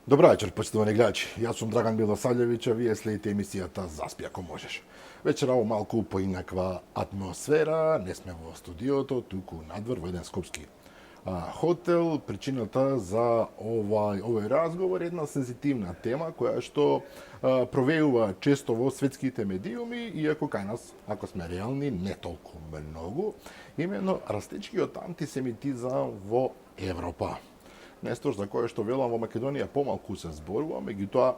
Добра вечер, почитувани гледачи. Јас сум Драган Билосављевиќ, а вие следите емисијата ЗАСПИЙ ако можеш. Вечера во малку поинаква атмосфера, не сме во студиото, туку надвор во еден скопски хотел. Причината за овој разговор е една сензитивна тема која што провејува често во светските медиуми, иако кај нас, ако сме реални, не толку многу, именно растечкиот антисемитизам во Европа. Нешто за кое што велам во Македонија помалку се зборува, меѓутоа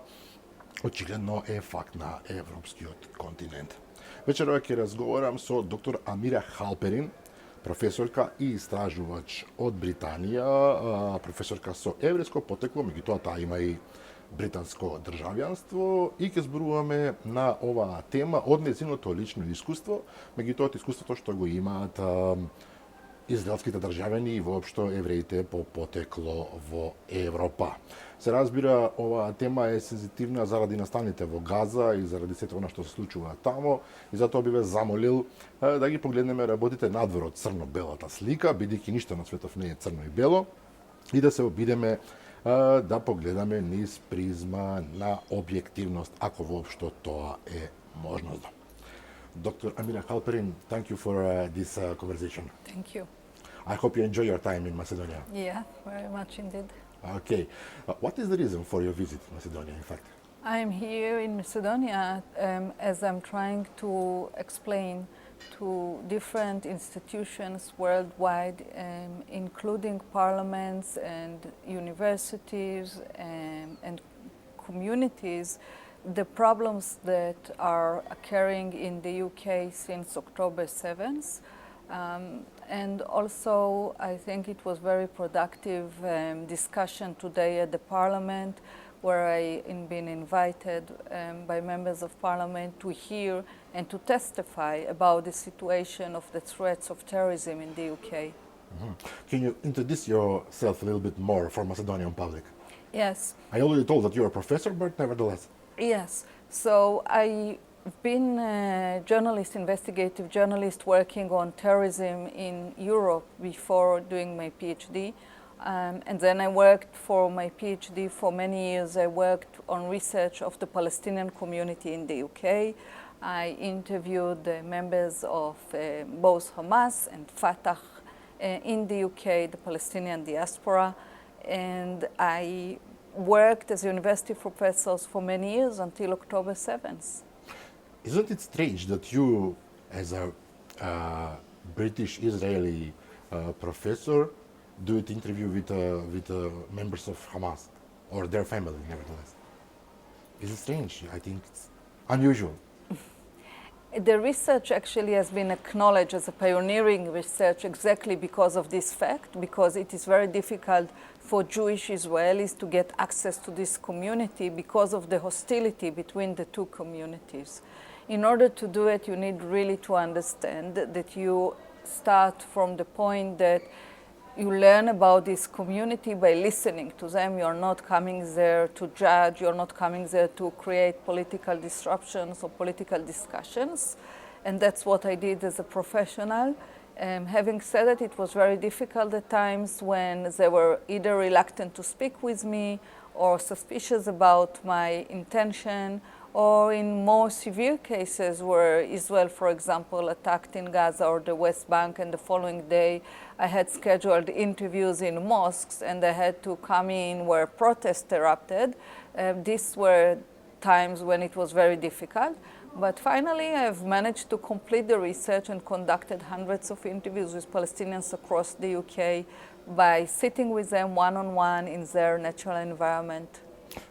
очигледно е факт на европскиот континент. Вечерва ќе разговарам со доктор АЛМИРА ХАЛПЕРИН, професорка и истражувач од Британија, професорка со еврејско потекло, меѓутоа таа има и британско државјанство, и ќе зборуваме на оваа тема од нејзиното лично искуство, меѓутоа од искуството што го имаат израелските државјани и воопшто евреите по потекло во Европа. Се разбира, оваа тема е сензитивна заради настаните во Газа и заради сето она што се случува тамо, и затоа би ве замолил да ги погледнеме работите надвор од црно-белата слика, бидејќи ништо на светов не е црно и бело, и да се обидеме да погледаме низ призма на објективност, ако воопшто тоа е можност. Dr. Amira Halperin, thank you for this conversation. Thank you. I hope you enjoy your time in Macedonia. Yeah, very much indeed. Okay. What is the reason for your visit to Macedonia, in fact? I'm here in Macedonia as I'm trying to explain to different institutions worldwide, including parliaments and universities and communities, the problems that are occurring in the UK since October 7th. And also, I think it was very productive discussion today at the Parliament, where I've been invited by members of Parliament to hear and to testify about the situation of the threats of terrorism in the UK. Mm-hmm. Can you introduce yourself a little bit more for Macedonian public? Yes. I already told that you're a professor, but nevertheless. Yes. So I've been a journalist, investigative journalist, working on terrorism in Europe before doing my PhD. And then I worked for my PhD for many years. I worked on research of the Palestinian community in the UK. I interviewed the members of both Hamas and Fatah in the UK, the Palestinian diaspora. And I worked as a university professor for many years until October 7th. Isn't it strange that you, as a British Israeli professor, do an interview with members of Hamas or their family, nevertheless? Is it strange? I think it's unusual. The research actually has been acknowledged as a pioneering research exactly because of this fact, because it is very difficult for Jewish Israelis to get access to this community because of the hostility between the two communities. In order to do it, you need really to understand that you start from the point that you learn about this community by listening to them. You're not coming there to judge, you're not coming there to create political disruptions or political discussions. And that's what I did as a professional. Having said that, it was very difficult at times when they were either reluctant to speak with me or suspicious about my intention, or in more severe cases where Israel, for example, attacked in Gaza or the West Bank, and the following day I had scheduled interviews in mosques and I had to come in where protests erupted. These were times when it was very difficult. But finally, I've managed to complete the research and conducted hundreds of interviews with Palestinians across the UK by sitting with them one-on-one in their natural environment.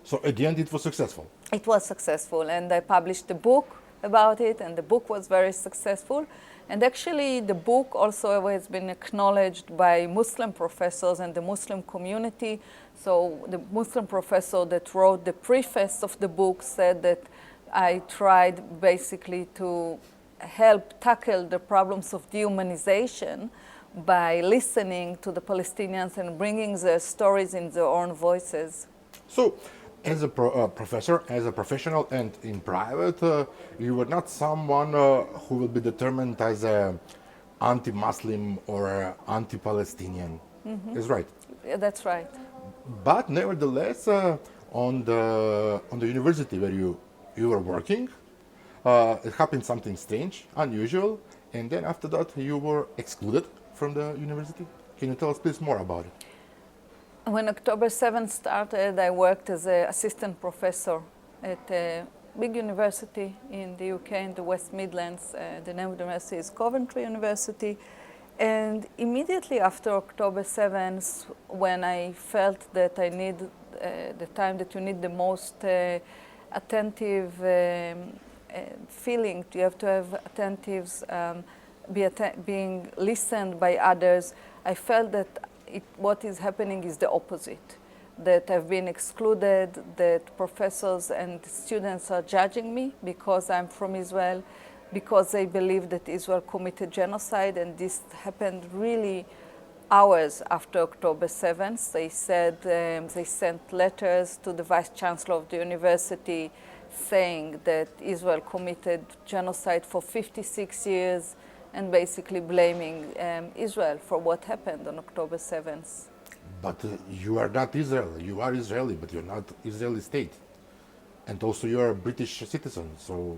So at the end, it was successful? It was successful, and I published a book about it, and the book was very successful. And actually, the book also has been acknowledged by Muslim professors and the Muslim community. So the Muslim professor that wrote the preface of the book said that I tried basically to help tackle the problems of dehumanization by listening to the Palestinians and bringing their stories in their own voices. So, as a professor, as a professional, and in private, you were not someone who will be determined as an anti-Muslim or anti-Palestinian. Mm-hmm. Is right? That's right. But nevertheless, on the university where you were working, it happened something strange, unusual, and then after that you were excluded from the university. Can you tell us please more about it? When October 7th started, I worked as an assistant professor at a big university in the UK, in the West Midlands. The name of the university is Coventry University. And immediately after October 7th, when I felt that I need the time that you need the most attentive feeling, you have to have attentives, being listened by others, I felt that what is happening is the opposite, that I've been excluded, that professors and students are judging me because I'm from Israel, because they believe that Israel committed genocide, and this happened really hours after October 7th. They said they sent letters to the vice chancellor of the university saying that Israel committed genocide for 56 years and basically blaming Israel for what happened on October 7th. But you are not Israel. You are Israeli, but you're not Israeli state. And also you are a British citizen, so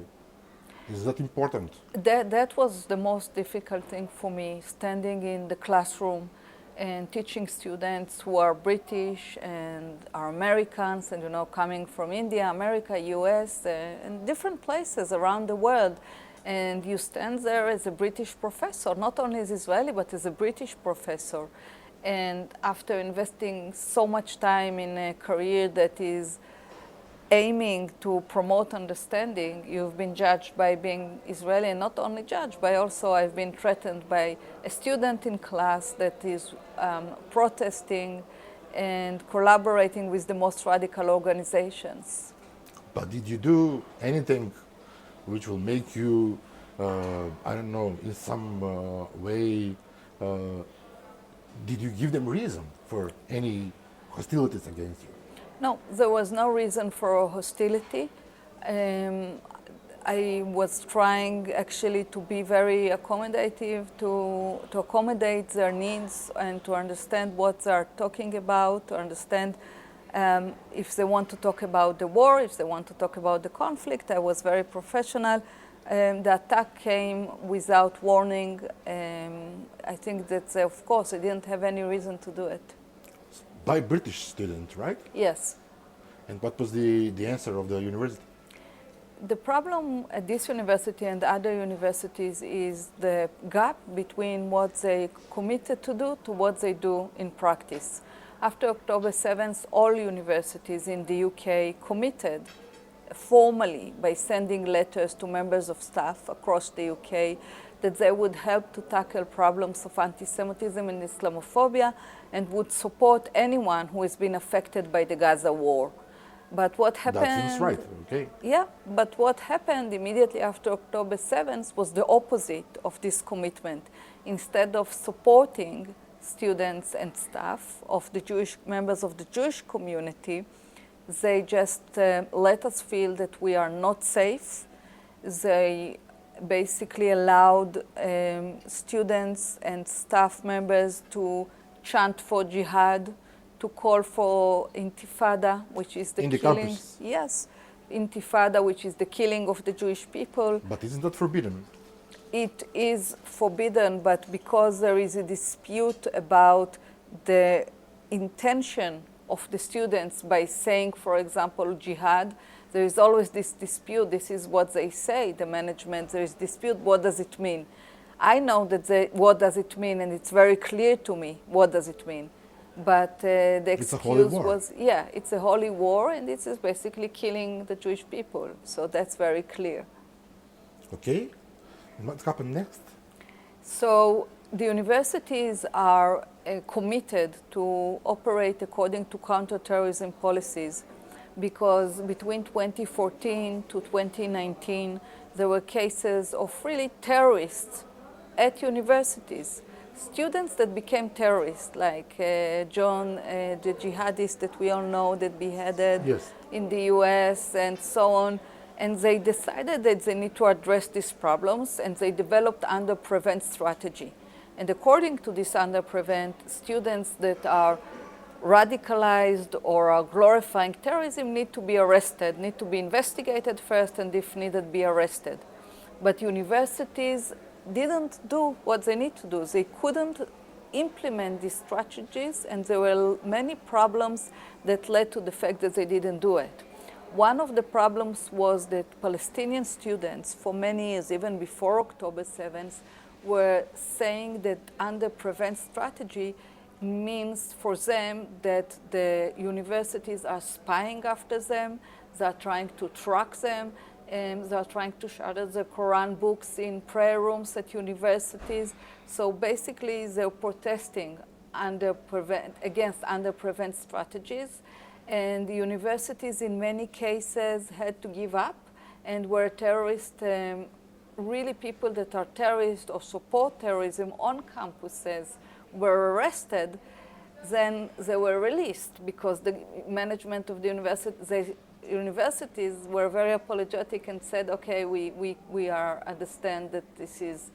is that important? That was the most difficult thing for me, standing in the classroom and teaching students who are British and are Americans and, you know, coming from India, America, US, and different places around the world. And you stand there as a British professor, not only as Israeli, but as a British professor. And after investing so much time in a career that is aiming to promote understanding, you've been judged by being Israeli, and not only judged, but also I've been threatened by a student in class that is protesting and collaborating with the most radical organizations. But did you do anything which will make you, I don't know, in some way, did you give them reason for any hostilities against you? No, there was no reason for hostility. I was trying actually to be very accommodative, to accommodate their needs and to understand what they're talking about, to understand if they want to talk about the war, if they want to talk about the conflict. I was very professional. The attack came without warning. I think that, of course, I didn't have any reason to do it. By British students, right? Yes. And what was the answer of the university? The problem at this university and other universities is the gap between what they committed to do to what they do in practice. After October 7th, all universities in the UK committed formally by sending letters to members of staff across the UK that they would help to tackle problems of anti-Semitism and Islamophobia and would support anyone who has been affected by the Gaza war. But what happened... That seems right, okay. Yeah, but what happened immediately after October 7th was the opposite of this commitment. Instead of supporting students and staff of the Jewish members of the Jewish community, they just let us feel that we are not safe. They basically allowed students and staff members to chant for jihad, to call for intifada, which is the killing. Campus. Yes, intifada, which is the killing of the Jewish people. But isn't that forbidden? It is forbidden, but because there is a dispute about the intention of the students by saying, for example, jihad, there is always this dispute. This is what they say, the management. There is dispute. What does it mean? I know that what does it mean, and it's very clear to me what does it mean. But the excuse was, yeah, it's a holy war, and this is basically killing the Jewish people. So that's very clear. Okay. And what happened next? So the universities are committed to operate according to counterterrorism policies, because between 2014 to 2019, there were cases of really terrorists at universities. Students that became terrorists, like John, the jihadist that we all know that beheaded in the US and so on. And they decided that they need to address these problems, and they developed under prevent strategy. And according to this under prevent, students that are radicalized or are glorifying terrorism need to be arrested, need to be investigated first, and if needed, be arrested. But universities didn't do what they need to do. They couldn't implement these strategies, and there were many problems that led to the fact that they didn't do it. One of the problems was that Palestinian students, for many years, even before October 7th, were saying that under prevent strategy means for them that the universities are spying after them, they are trying to track them, and they are trying to shatter the Quran books in prayer rooms at universities. So basically they're protesting against under prevent strategies, and the universities in many cases had to give up, and were terrorists, really people that are terrorists or support terrorism on campuses were arrested, then they were released because the management of the universities were very apologetic and said, okay, we understand that this is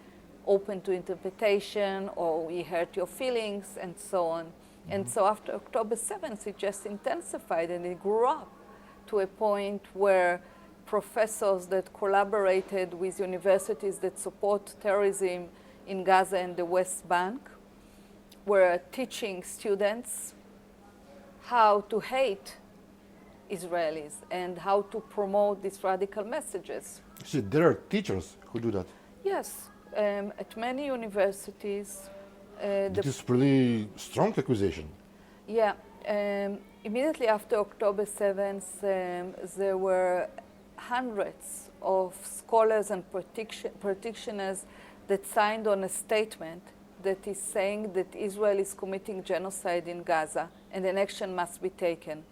open to interpretation, or we hurt your feelings, and so on. And so after October 7th, it just intensified, and it grew up to a point where professors that collaborated with universities that support terrorism in Gaza and the West Bank were teaching students how to hate Israelis and how to promote these radical messages. See, there are teachers who do that. Yes, at many universities. It is pretty strong accusation. Yeah, immediately after October 7th, there were hundreds of scholars and practitioners that signed on a statement that is saying that Israel is committing genocide in Gaza and an action must be taken.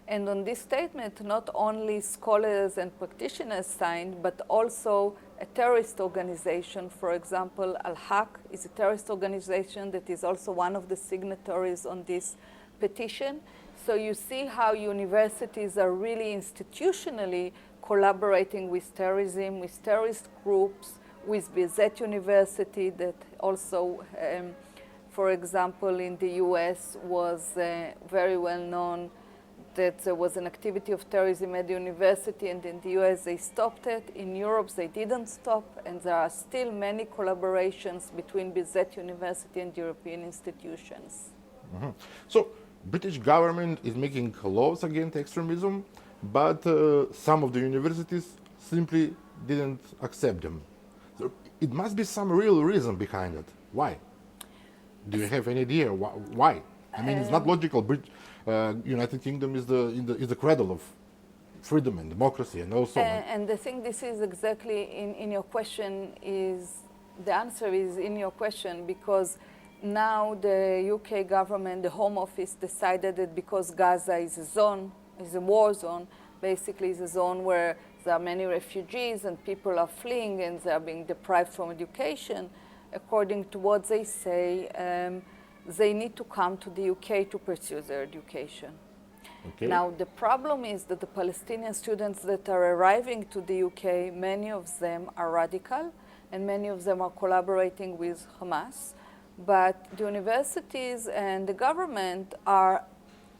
And on this statement, not only scholars and practitioners signed, but also a terrorist organization. For example, Al-Haq is a terrorist organization that is also one of the signatories on this petition. So you see how universities are really institutionally collaborating with terrorism, with terrorist groups, with Birzeit University that also, for example, in the US was very well known that there was an activity of terrorism at the university, and in the US they stopped it. In Europe they didn't stop, and there are still many collaborations between Birzeit University and European institutions. Mm-hmm. So British government is making laws against extremism, but some of the universities simply didn't accept them. So it must be some real reason behind it. Why? Do you have any idea why? I mean, it's not logical. United Kingdom is the cradle of freedom and democracy, and also. And I think this is exactly in your question. The answer is in your question, because now the UK government, the Home Office, decided that because Gaza is a war zone, basically is a zone where there are many refugees and people are fleeing and they are being deprived from education. According to what they say, they need to come to the UK to pursue their education. Okay. Now, the problem is that the Palestinian students that are arriving to the UK, many of them are radical and many of them are collaborating with Hamas. But the universities and the government are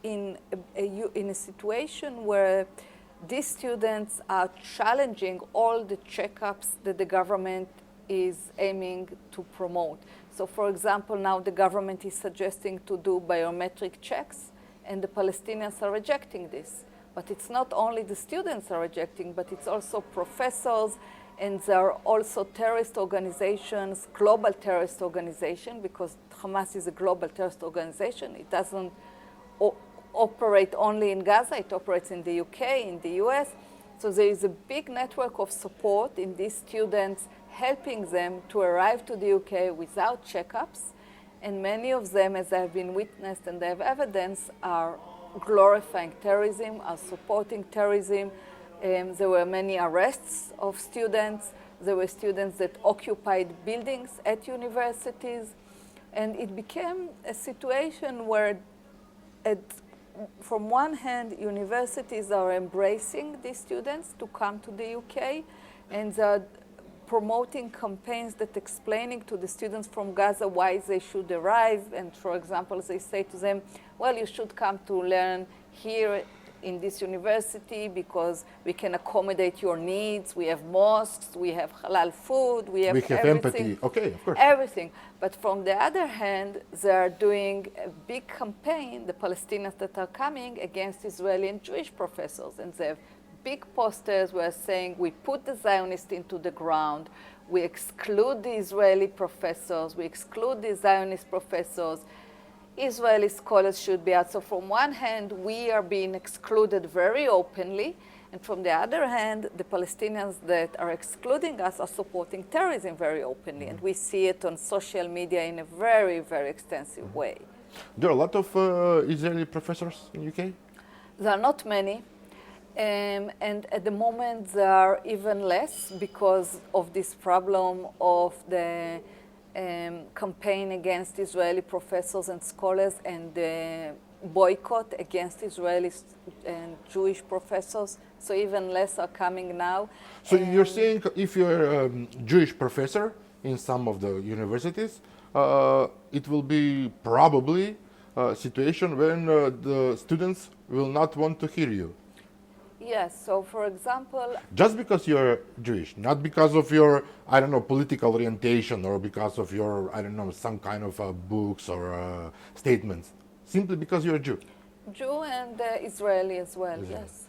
in a situation where these students are challenging all the checkups that the government is aiming to promote. So for example, now the government is suggesting to do biometric checks, and the Palestinians are rejecting this. But it's not only the students are rejecting, but it's also professors, and there are also terrorist organizations, global terrorist organization, because Hamas is a global terrorist organization. It doesn't operate only in Gaza, it operates in the UK, in the US. So there is a big network of support in these students, helping them to arrive to the UK without checkups. And many of them, as have been witnessed and they have evidence, are glorifying terrorism, are supporting terrorism. There were many arrests of students. There were students that occupied buildings at universities. And it became a situation where, from one hand, universities are embracing these students to come to the UK, and they're promoting campaigns that explaining to the students from Gaza why they should arrive. And for example, they say to them, well, you should come to learn here in this university because we can accommodate your needs. We have mosques, we have halal food, we have everything. Empathy. Okay, of course. Everything. But from the other hand, they are doing a big campaign, the Palestinians that are coming, against Israeli and Jewish professors. And they have big posters where saying we put the Zionists into the ground, we exclude the Israeli professors, we exclude the Zionist professors, Israeli scholars should be out. So from one hand, we are being excluded very openly, and from the other hand, the Palestinians that are excluding us are supporting terrorism very openly, and we see it on social media in a very, very extensive way. There are a lot of Israeli professors in UK? There are not many. And at the moment there are even less because of this problem of the campaign against Israeli professors and scholars and the boycott against Israeli and Jewish professors. So even less are coming now. So you're saying if you're a Jewish professor in some of the universities, it will be probably a situation when the students will not want to hear you. Yes, so for example... Just because you're Jewish, not because of your, I don't know, political orientation or because of your, I don't know, some kind of books or statements. Simply because you're a Jew. Jew and Israeli as well, Israeli. yes.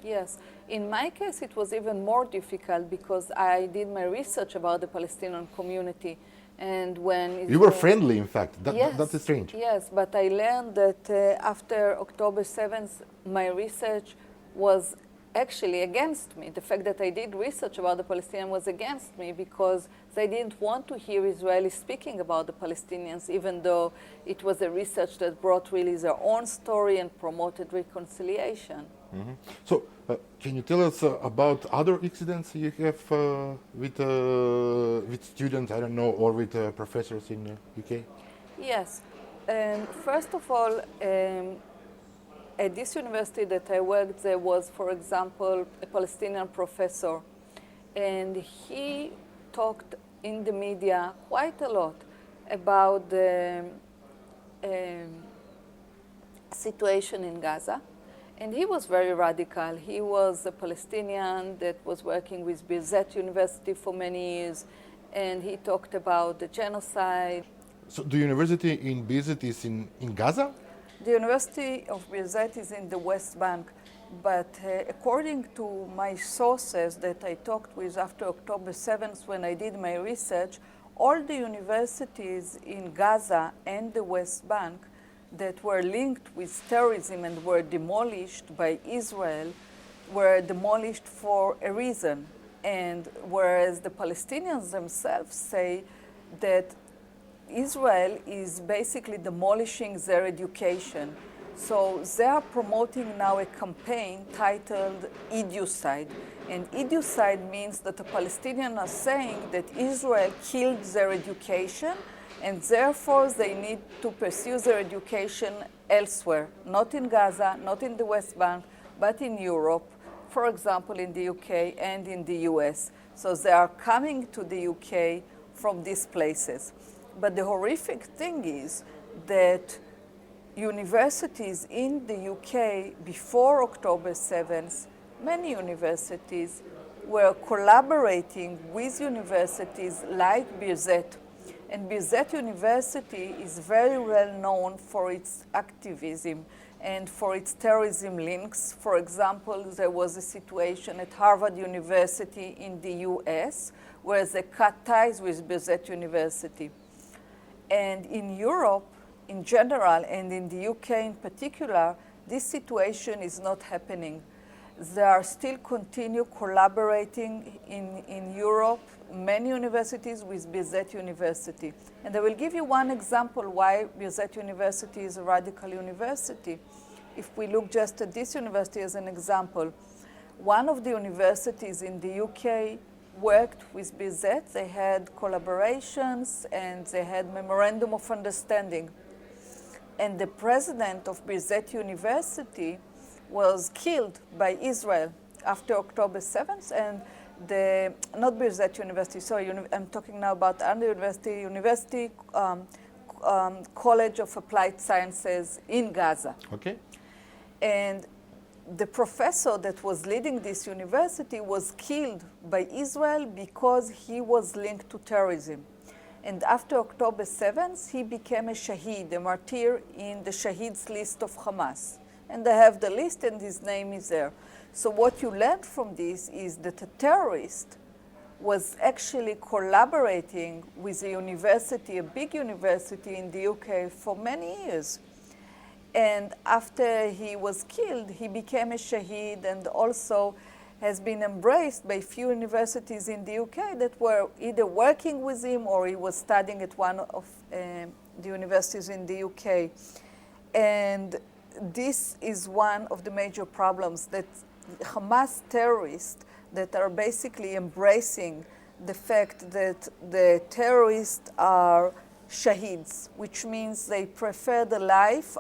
Yes. In my case, it was even more difficult because I did my research about the Palestinian community. And when you were friendly, in fact. Yes, that is strange. Yes, but I learned that after October 7th, my research was actually against me. The fact that I did research about the Palestinians was against me because they didn't want to hear Israelis speaking about the Palestinians, even though it was a research that brought really their own story and promoted reconciliation. Mm-hmm. So, can you tell us about other incidents you have with students, I don't know, or with professors in UK? Yes. First of all, at this university that I worked, there was, for example, a Palestinian professor, and he talked in the media quite a lot about the situation in Gaza. And he was very radical. He was a Palestinian that was working with Birzeit University for many years, and he talked about the genocide. So the university in Birzeit is in Gaza? The University of Birzeit is in the West Bank, but according to my sources that I talked with after October 7th when I did my research, all the universities in Gaza and the West Bank that were linked with terrorism and were demolished by Israel were demolished for a reason. And whereas the Palestinians themselves say that Israel is basically demolishing their education. So they are promoting now a campaign titled Educide. And Educide means that the Palestinians are saying that Israel killed their education and therefore they need to pursue their education elsewhere, not in Gaza, not in the West Bank, but in Europe, for example, in the UK and in the US. So they are coming to the UK from these places. But the horrific thing is that universities in the UK before October 7th, many universities were collaborating with universities like Birzeit. And Birzeit University is very well known for its activism and for its terrorism links. For example, there was a situation at Harvard University in the US where they cut ties with Birzeit University. And in Europe, in general, and in the UK in particular, this situation is not happening. They are still continue collaborating in Europe, many universities with Birzeit University. And I will give you one example why Birzeit University is a radical university. If we look just at this university as an example, one of the universities in the UK worked with Birzeit. They had collaborations and they had memorandum of understanding. And the president of Birzeit University was killed by Israel after October 7th, and not Birzeit University, sorry, I'm talking now about another university, College of Applied Sciences in Gaza. Okay. And the professor that was leading this university was killed by Israel because he was linked to terrorism. And after October 7th, he became a shaheed, a martyr in the shaheeds list of Hamas. And they have the list and his name is there. So what you learned from this is that a terrorist was actually collaborating with a university, a big university in the UK for many years. And after he was killed, he became a shaheed and also has been embraced by few universities in the UK that were either working with him or he was studying at one of the universities in the UK. And this is one of the major problems, that Hamas terrorists that are basically embracing the fact that the terrorists are shaheeds, which means they prefer the life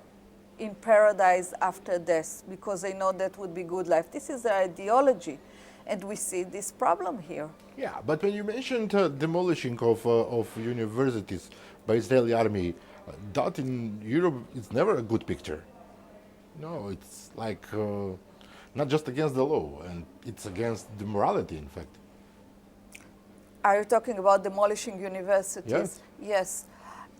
in paradise after death because they know that would be good life. This is their ideology, and we see this problem here. Yeah, but when you mentioned demolishing of universities by Israeli army, that in Europe is never a good picture. No, it's like not just against the law, and it's against the morality, in fact. Are you talking about demolishing universities? Yes. Yes.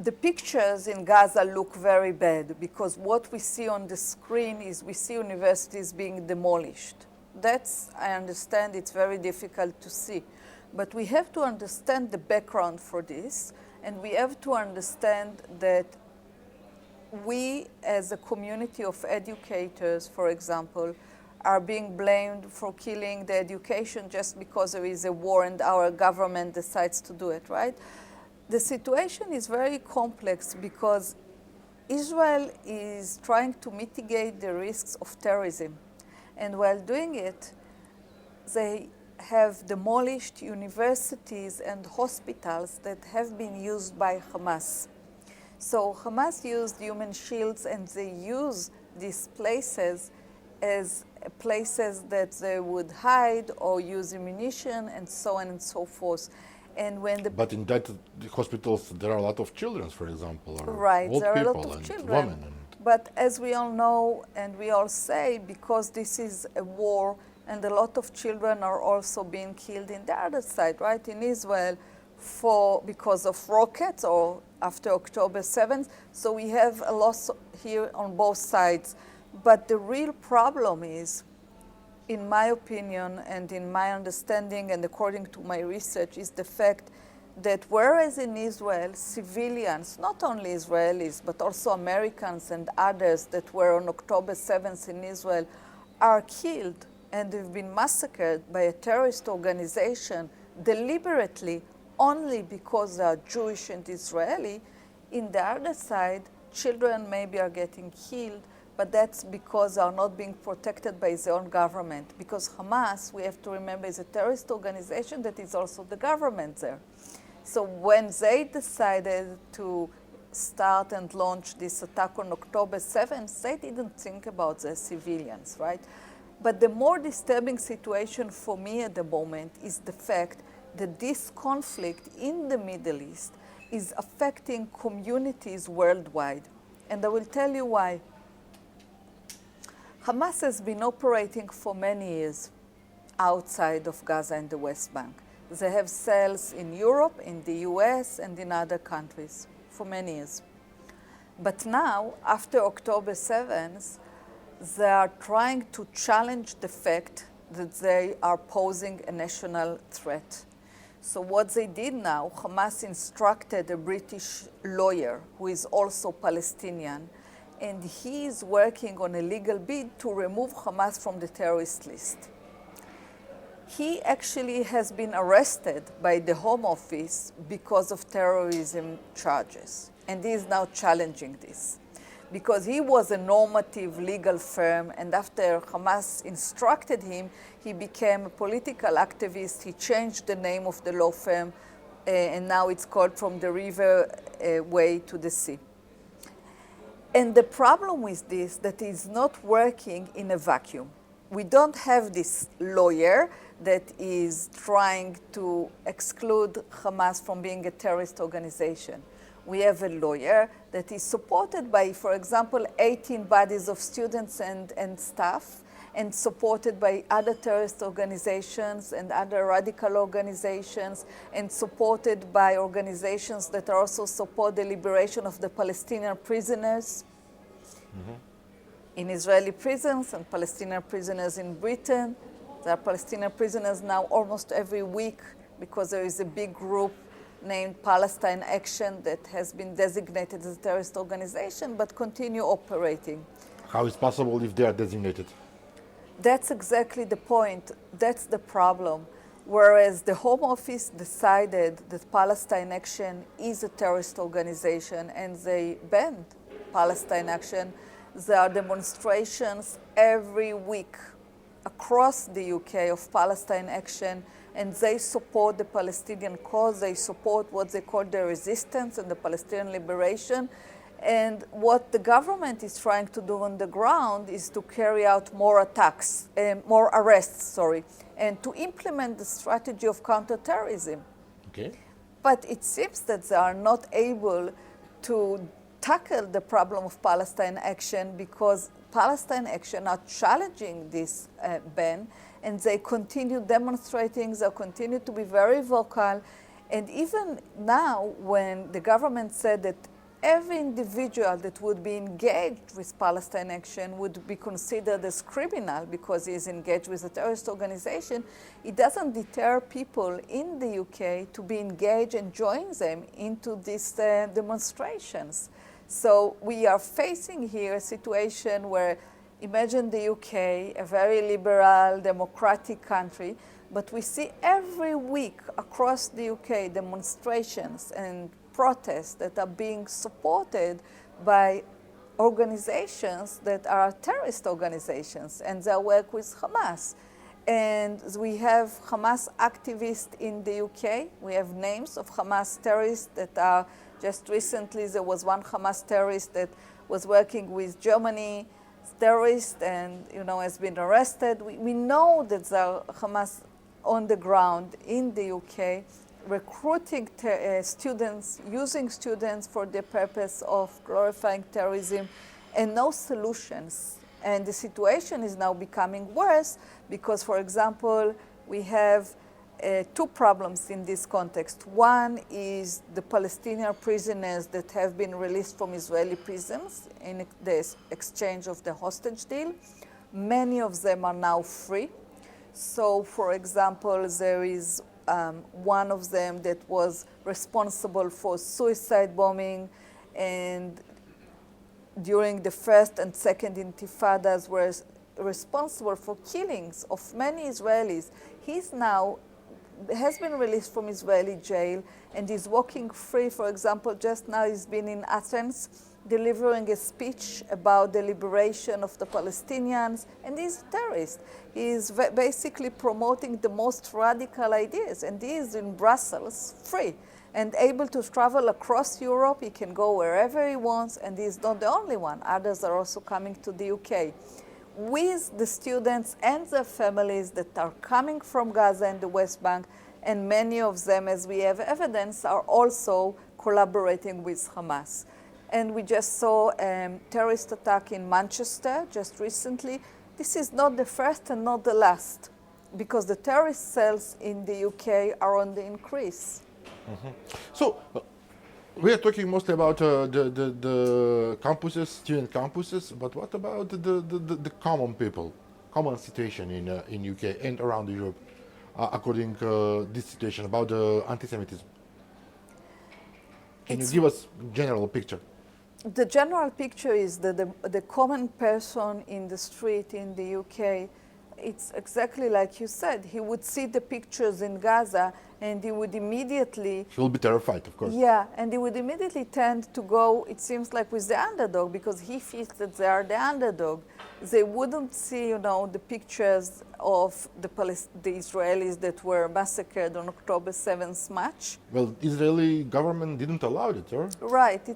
The pictures in Gaza look very bad because what we see on the screen is we see universities being demolished. That's, I understand, it's very difficult to see. But we have to understand the background for this, and we have to understand that we, as a community of educators, for example, are being blamed for killing the education just because there is a war and our government decides to do it, right? The situation is very complex because Israel is trying to mitigate the risks of terrorism. And while doing it, they have demolished universities and hospitals that have been used by Hamas. So Hamas used human shields and they use these places as places that they would hide or use ammunition and so on and so forth. And when the But in that hospitals, there are a lot of children, for example, or right, old there are a people lot of and children. women. And But as we all know and we all say, because this is a war and a lot of children are also being killed in the other side, right, in Israel, because of rockets or after October 7th. So we have a loss here on both sides. But the real problem is, in my opinion and in my understanding and according to my research, is the fact that whereas in Israel, civilians, not only Israelis, but also Americans and others that were on October 7th in Israel, are killed and have been massacred by a terrorist organization deliberately only because they are Jewish and Israeli, in the other side, children maybe are getting killed, but that's because they are not being protected by their own government. Because Hamas, we have to remember, is a terrorist organization that is also the government there. So when they decided to start and launch this attack on October 7th, they didn't think about the civilians, right? But the more disturbing situation for me at the moment is the fact that this conflict in the Middle East is affecting communities worldwide. And I will tell you why. Hamas has been operating for many years outside of Gaza and the West Bank. They have cells in Europe, in the US, and in other countries for many years. But now, after October 7th, they are trying to challenge the fact that they are posing a national threat. So what they did now, Hamas instructed a British lawyer who is also Palestinian, and he is working on a legal bid to remove Hamas from the terrorist list. He actually has been arrested by the Home Office because of terrorism charges, and he is now challenging this. Because he was a normative legal firm, and after Hamas instructed him, he became a political activist. He changed the name of the law firm, and now it's called From the River Way to the Sea. And the problem with this, that is not working in a vacuum. we don't have this lawyer that is trying to exclude Hamas from being a terrorist organization. We have a lawyer that is supported by, for example, 18 bodies of students and staff, and supported by other terrorist organizations and other radical organizations, and supported by organizations that also support the liberation of the Palestinian prisoners in Israeli prisons and Palestinian prisoners in Britain. There are Palestinian prisoners now almost every week because there is a big group named Palestine Action that has been designated as a terrorist organization but continue operating. How is possible if they are designated? That's exactly the point. That's the problem. Whereas the Home Office decided that Palestine Action is a terrorist organization and they banned Palestine Action, there are demonstrations every week across the UK of Palestine Action, and they support the Palestinian cause, they support what they call the resistance and the Palestinian liberation. And what the government is trying to do on the ground is to carry out more attacks, more arrests, and to implement the strategy of counterterrorism. Okay. But it seems that they are not able to tackle the problem of Palestine Action because Palestine Action are challenging this ban, and they continue demonstrating, they continue to be very vocal. And even now, when the government said that every individual that would be engaged with Palestine Action would be considered as criminal because he is engaged with a terrorist organization, it doesn't deter people in the UK to be engaged and join them into these demonstrations. So we are facing here a situation where, imagine the UK, a very liberal, democratic country, but we see every week across the UK demonstrations and protests that are being supported by organizations that are terrorist organizations, and they work with Hamas. And we have Hamas activists in the UK. We have names of Hamas terrorists that are, just recently there was one Hamas terrorist that was working with Germany terrorists and has been arrested. We know that there are Hamas on the ground in the UK recruiting students, using students for the purpose of glorifying terrorism, and no solutions. And the situation is now becoming worse because, for example, we have two problems in this context. One is the Palestinian prisoners that have been released from Israeli prisons in the exchange of the hostage deal. Many of them are now free. So, for example, there is one of them that was responsible for suicide bombing, and during the first and second intifadas was responsible for killings of many Israelis. He's now has been released from Israeli jail and is walking free. For example, just now he's been in Athens delivering a speech about the liberation of the Palestinians, and he's a terrorist. He is basically promoting the most radical ideas, and he is in Brussels free and able to travel across Europe. He can go wherever he wants, and he's not the only one. Others are also coming to the UK. With the students and their families that are coming from Gaza and the West Bank, and many of them, as we have evidence, are also collaborating with Hamas. And we just saw a terrorist attack in Manchester just recently. This is not the first and not the last, because the terrorist cells in the UK are on the increase. Mm-hmm. So, we are talking mostly about the campuses, student campuses, but what about the common people, common situation in UK and around Europe, according to this situation about anti-Semitism? Can you give us a general picture? The general picture is that the common person in the street in the UK, it's exactly like you said. He would see the pictures in Gaza and he would immediately... He will be terrified, of course. Yeah, and he would immediately tend to go, it seems like, with the underdog, because he feels that they are the underdog. They wouldn't see, the pictures of the Israelis that were massacred on October 7th much. Well, Israeli government didn't allow it, or? Right,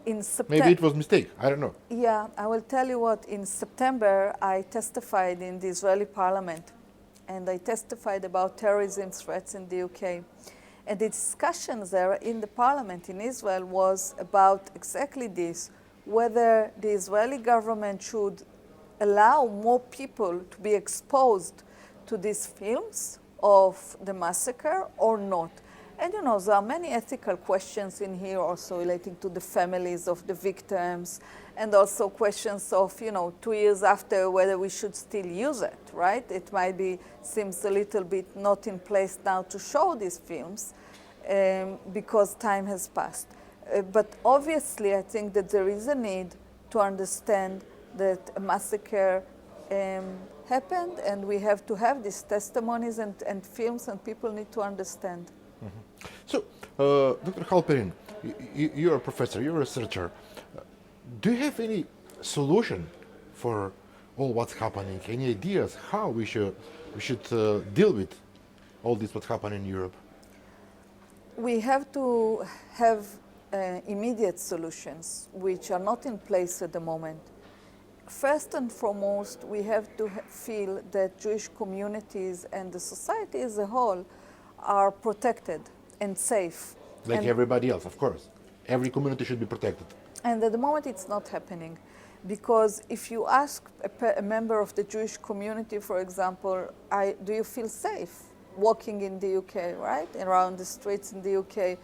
in September. Maybe it was mistake. I don't know. Yeah, I will tell you what. In September, I testified in the Israeli parliament, and I testified about terrorism threats in the UK. And the discussions there in the parliament in Israel was about exactly this, whether the Israeli government should allow more people to be exposed to these films of the massacre or not. And you know, there are many ethical questions in here also relating to the families of the victims, and also questions of, you know, 2 years after, whether we should still use it, right? It might be, seems a little bit not in place now to show these films because time has passed. But obviously, I think that there is a need to understand that a massacre happened, and we have to have these testimonies and films, and people need to understand. So, Dr. Halperin, you're a professor, you're a researcher. Do you have any solution for all what's happening? Any ideas how we should deal with all this what's happening in Europe? We have to have immediate solutions which are not in place at the moment. First and foremost, we have to feel that Jewish communities and the society as a whole are protected and safe. Like and everybody else, of course. Every community should be protected. And at the moment it's not happening, because if you ask a member of the Jewish community, for example, do you feel safe walking in the UK, right? Around the streets in the UK,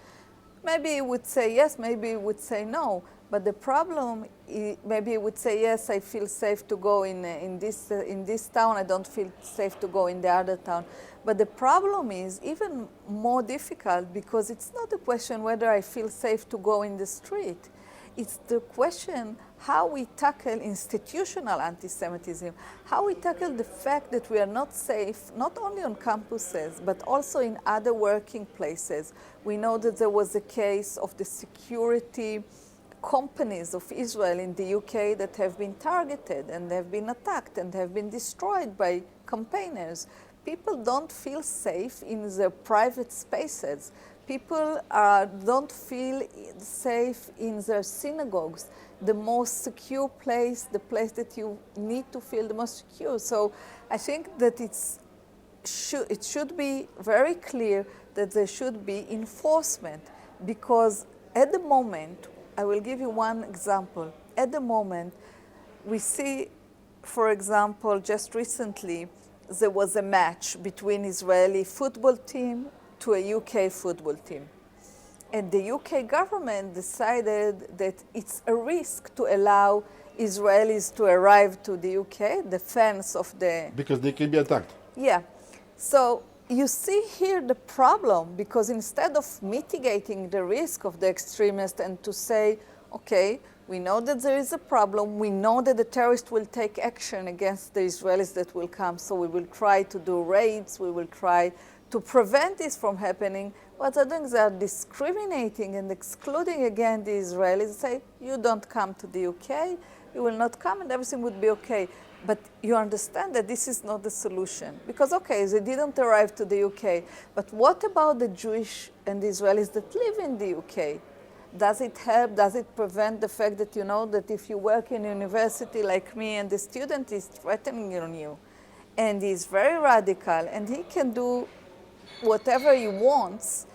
maybe he would say yes, maybe he would say no. But the problem, maybe he would say yes, I feel safe to go in this town, I don't feel safe to go in the other town. But the problem is even more difficult, because it's not a question whether I feel safe to go in the street. It's the question how we tackle institutional anti-Semitism, how we tackle the fact that we are not safe, not only on campuses, but also in other working places. We know that there was a case of the security companies of Israel in the UK that have been targeted and have been attacked and have been destroyed by campaigners. People don't feel safe in their private spaces. People don't feel safe in their synagogues, the most secure place, the place that you need to feel the most secure. So I think that it should be very clear that there should be enforcement, because at the moment, I will give you one example. At the moment, we see, for example, just recently, there was a match between Israeli football team to a UK football team. And the UK government decided that it's a risk to allow Israelis to arrive to the UK, the fans of the... Because they can be attacked. Yeah. So you see here the problem, because instead of mitigating the risk of the extremists and to say, okay, we know that there is a problem, we know that the terrorists will take action against the Israelis that will come, so we will try to do raids, we will try to prevent this from happening. What they're doing is they're discriminating and excluding again the Israelis, say, you don't come to the UK, you will not come, and everything would be okay. But you understand that this is not the solution. Because, okay, they didn't arrive to the UK, but what about the Jewish and the Israelis that live in the UK? Does it help? Does it prevent the fact that you know that if you work in a university like me and the student is threatening on you, and he's very radical, and he can do whatever he wants,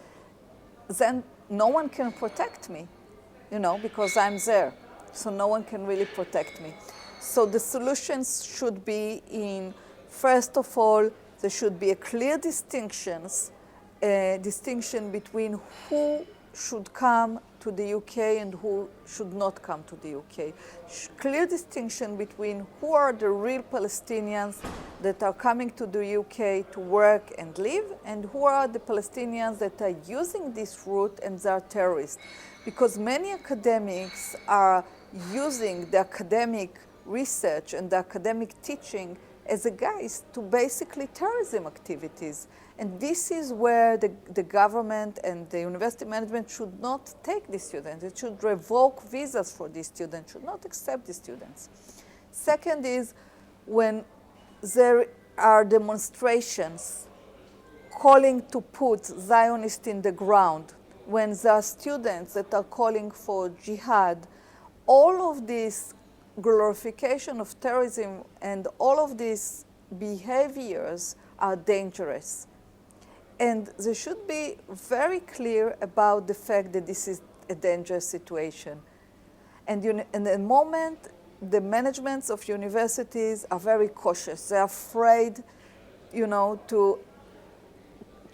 then no one can protect me, you know, because I'm there. So no one can really protect me. So the solutions should be in, first of all, there should be a clear distinction between who should come to the UK and who should not come to the UK. Clear distinction between who are the real Palestinians that are coming to the UK to work and live, and who are the Palestinians that are using this route and they are terrorists. Because many academics are using the academic research and the academic teaching as a guise to basically terrorism activities. And this is where the government and the university management should not take these students. It should revoke visas for these students, should not accept these students. Second is when there are demonstrations calling to put Zionists in the ground, when there are students that are calling for jihad, all of this glorification of terrorism and all of these behaviors are dangerous. And they should be very clear about the fact that this is a dangerous situation. And in the moment, the managements of universities are very cautious. They're afraid, to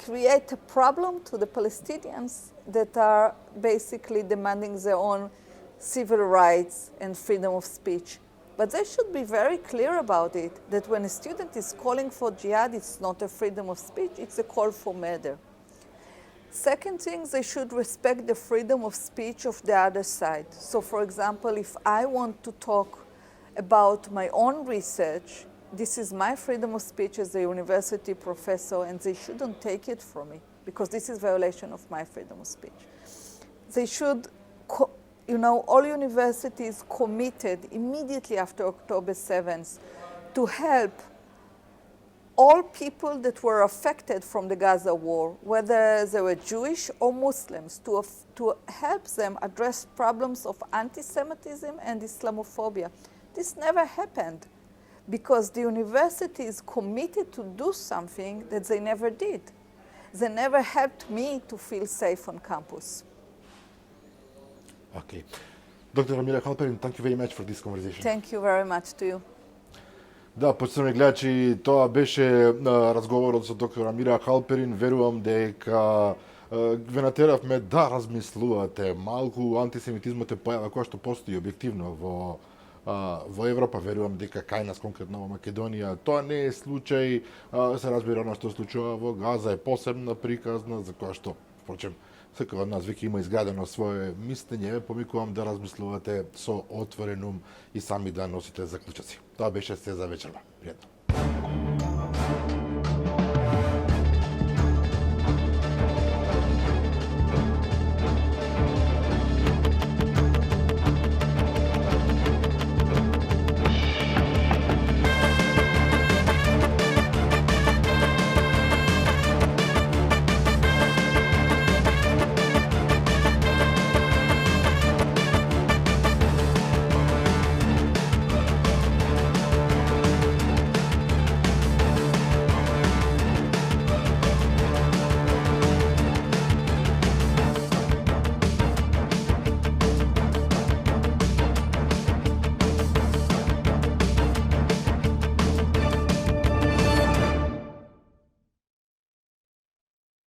create a problem to the Palestinians that are basically demanding their own civil rights and freedom of speech. But they should be very clear about it, that when a student is calling for jihad, it's not a freedom of speech, it's a call for murder. Second thing, they should respect the freedom of speech of the other side. So for example, if I want to talk about my own research, this is my freedom of speech as a university professor, and they shouldn't take it from me, because this is violation of my freedom of speech. They should, all universities committed immediately after October 7th to help all people that were affected from the Gaza war, whether they were Jewish or Muslims, to help them address problems of anti-Semitism and Islamophobia. This never happened because the universities committed to do something that they never did. They never helped me to feel safe on campus. Okay. Dr. Almira Halperin, thank you very much for this conversation. Thank you very much to you. Да, почитувани гледачи, тоа беше разговорот со доктор Амира Халперин. Верувам дека ве натеравме да размислувате малку. Антисемитизмот е појава која што постои објективно во Европа. Верувам дека кај нас, конкретно во Македонија, тоа не е случај. Се разбира она што се случува во Газа е посебна приказна, за која што, впрочем, секој од нас веќе има изградено свое мислење. Помикувам да размислувате со отворен ум и сами да носите заклучоци. Тоа беше се за вечерва. Пријатно.